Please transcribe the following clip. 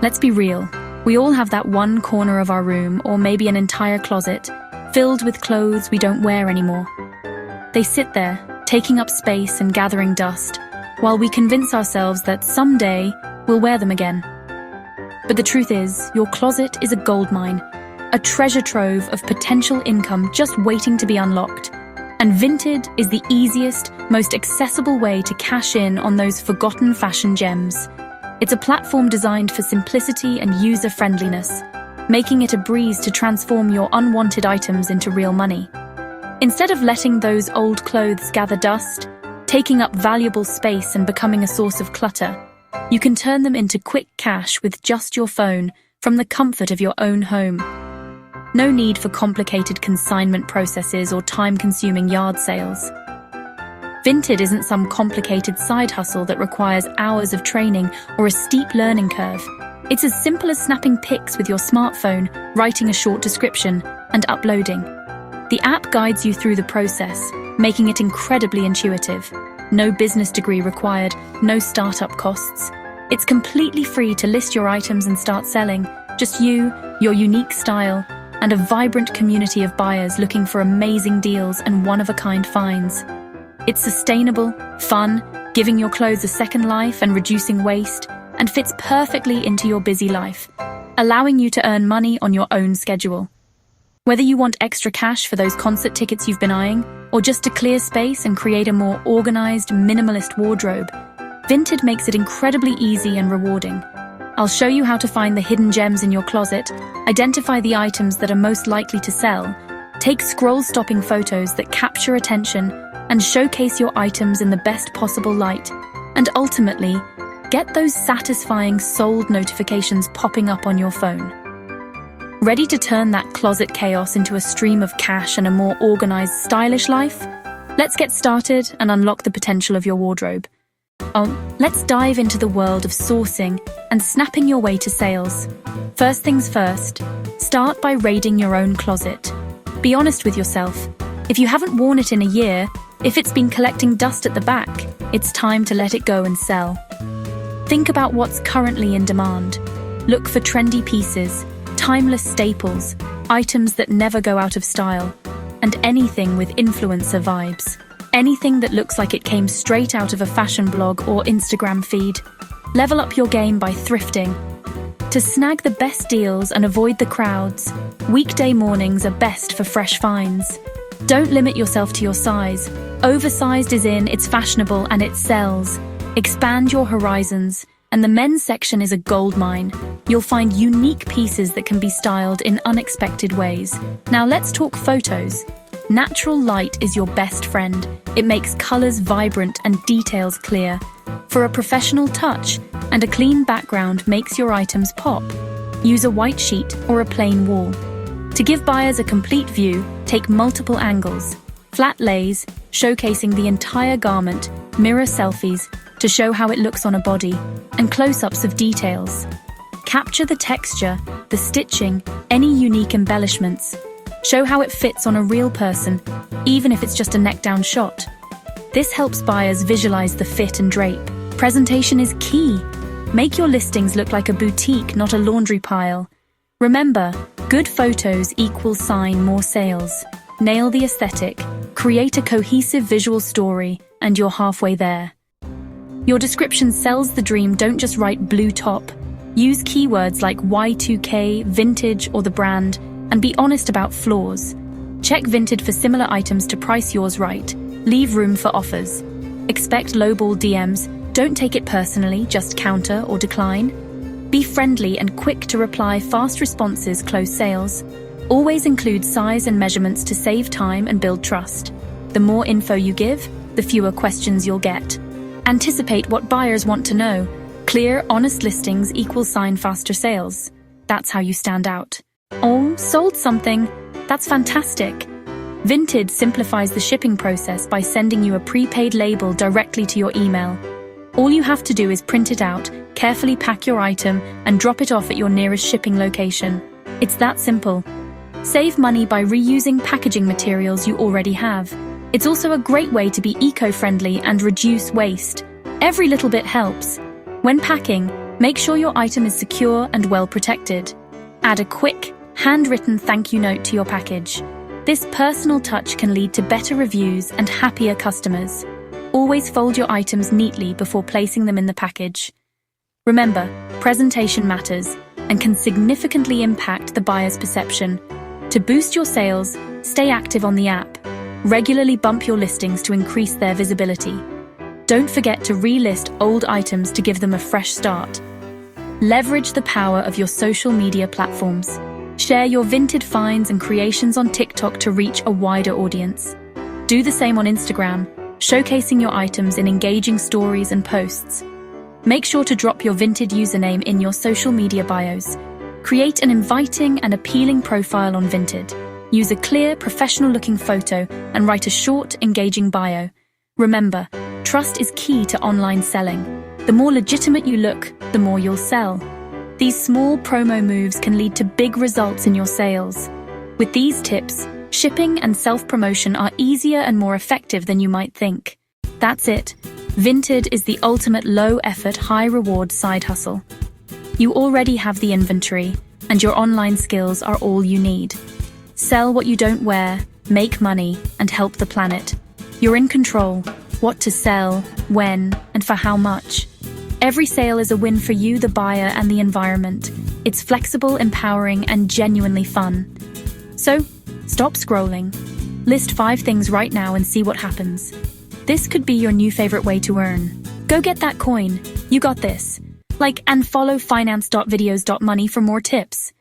Let's be real. We all have that one corner of our room, or maybe an entire closet, filled with clothes we don't wear anymore. They sit there, taking up space and gathering dust, while we convince ourselves that someday we'll wear them again. But the truth is, your closet is a goldmine, a treasure trove of potential income just waiting to be unlocked. And Vinted is the easiest, most accessible way to cash in on those forgotten fashion gems. It's a platform designed for simplicity and user-friendliness, making it a breeze to transform your unwanted items into real money. Instead of letting those old clothes gather dust, taking up valuable space and becoming a source of clutter, you can turn them into quick cash with just your phone from the comfort of your own home. No need for complicated consignment processes or time-consuming yard sales. Vinted isn't some complicated side hustle that requires hours of training or a steep learning curve. It's as simple as snapping pics with your smartphone, writing a short description, and uploading. The app guides you through the process, making it incredibly intuitive. No business degree required, no startup costs. It's completely free to list your items and start selling. Just you, your unique style, and a vibrant community of buyers looking for amazing deals and one-of-a-kind finds. It's sustainable, fun, giving your clothes a second life and reducing waste, and fits perfectly into your busy life, allowing you to earn money on your own schedule. Whether you want extra cash for those concert tickets you've been eyeing, or just to clear space and create a more organized, minimalist wardrobe, Vinted makes it incredibly easy and rewarding. I'll show you how to find the hidden gems in your closet, identify the items that are most likely to sell, take scroll-stopping photos that capture attention, and showcase your items in the best possible light, and ultimately, get those satisfying sold notifications popping up on your phone. Ready to turn that closet chaos into a stream of cash and a more organized, stylish life? Let's get started and unlock the potential of your wardrobe. Let's dive into the world of sourcing and snapping your way to sales. First things first, start by raiding your own closet. Be honest with yourself. If you haven't worn it in a year, if it's been collecting dust at the back, it's time to let it go and sell. Think about what's currently in demand. Look for trendy pieces, timeless staples, items that never go out of style, and anything with influencer vibes. Anything that looks like it came straight out of a fashion blog or Instagram feed. Level up your game by thrifting. To snag the best deals and avoid the crowds, weekday mornings are best for fresh finds. Don't limit yourself to your size. Oversized is in, it's fashionable, and it sells. Expand your horizons, and the men's section is a goldmine. You'll find unique pieces that can be styled in unexpected ways. Now let's talk photos. Natural light is your best friend. It makes colors vibrant and details clear. For a professional touch, and a clean background makes your items pop. Use a white sheet or a plain wall. To give buyers a complete view, take multiple angles. Flat lays, showcasing the entire garment, mirror selfies to show how it looks on a body, and close-ups of details. Capture the texture, the stitching, any unique embellishments. Show how it fits on a real person, even if it's just a neck-down shot. This helps buyers visualize the fit and drape. Presentation is key. Make your listings look like a boutique, not a laundry pile. Remember, good photos equals sign more sales. Nail the aesthetic, create a cohesive visual story, and you're halfway there. Your description sells the dream. Don't just write blue top. Use keywords like Y2K, vintage, or the brand, and be honest about flaws. Check Vinted for similar items to price yours right. Leave room for offers. Expect lowball DMs. Don't take it personally, just counter or decline. Be friendly and quick to reply. Fast responses close sales. Always include size and measurements to save time and build trust. The more info you give, the fewer questions you'll get. Anticipate what buyers want to know. Clear, honest listings equals sign faster sales. That's how you stand out. Oh, sold something? That's fantastic. Vinted simplifies the shipping process by sending you a prepaid label directly to your email. All you have to do is print it out, carefully pack your item, and drop it off at your nearest shipping location. It's that simple. Save money by reusing packaging materials you already have. It's also a great way to be eco-friendly and reduce waste. Every little bit helps. When packing, Make sure your item is secure and well protected. Add a quick, handwritten thank you note to your package. This personal touch can lead to better reviews and happier customers. Always fold your items neatly before placing them in the package. Remember, presentation matters and can significantly impact the buyer's perception. To boost your sales, stay active on the app. Regularly bump your listings to increase their visibility. Don't forget to relist old items to give them a fresh start. Leverage the power of your social media platforms. Share your Vinted finds and creations on TikTok to reach a wider audience. Do the same on Instagram, showcasing your items in engaging stories and posts. Make sure to drop your Vinted username in your social media bios. Create an inviting and appealing profile on Vinted. Use a clear, professional-looking photo and write a short, engaging bio. Remember, trust is key to online selling. The more legitimate you look, the more you'll sell. These small promo moves can lead to big results in your sales. With these tips, shipping and self-promotion are easier and more effective than you might think. That's it. Vinted is the ultimate low-effort, high-reward side hustle. You already have the inventory, and your online skills are all you need. Sell what you don't wear, make money, and help the planet. You're in control. What to sell, when, and for how much. Every sale is a win for you, the buyer, and the environment. It's flexible, empowering, and genuinely fun. So, stop scrolling. List 5 things right now and see what happens. This could be your new favorite way to earn. Go get that coin. You got this. Like and follow finance.videos.money for more tips.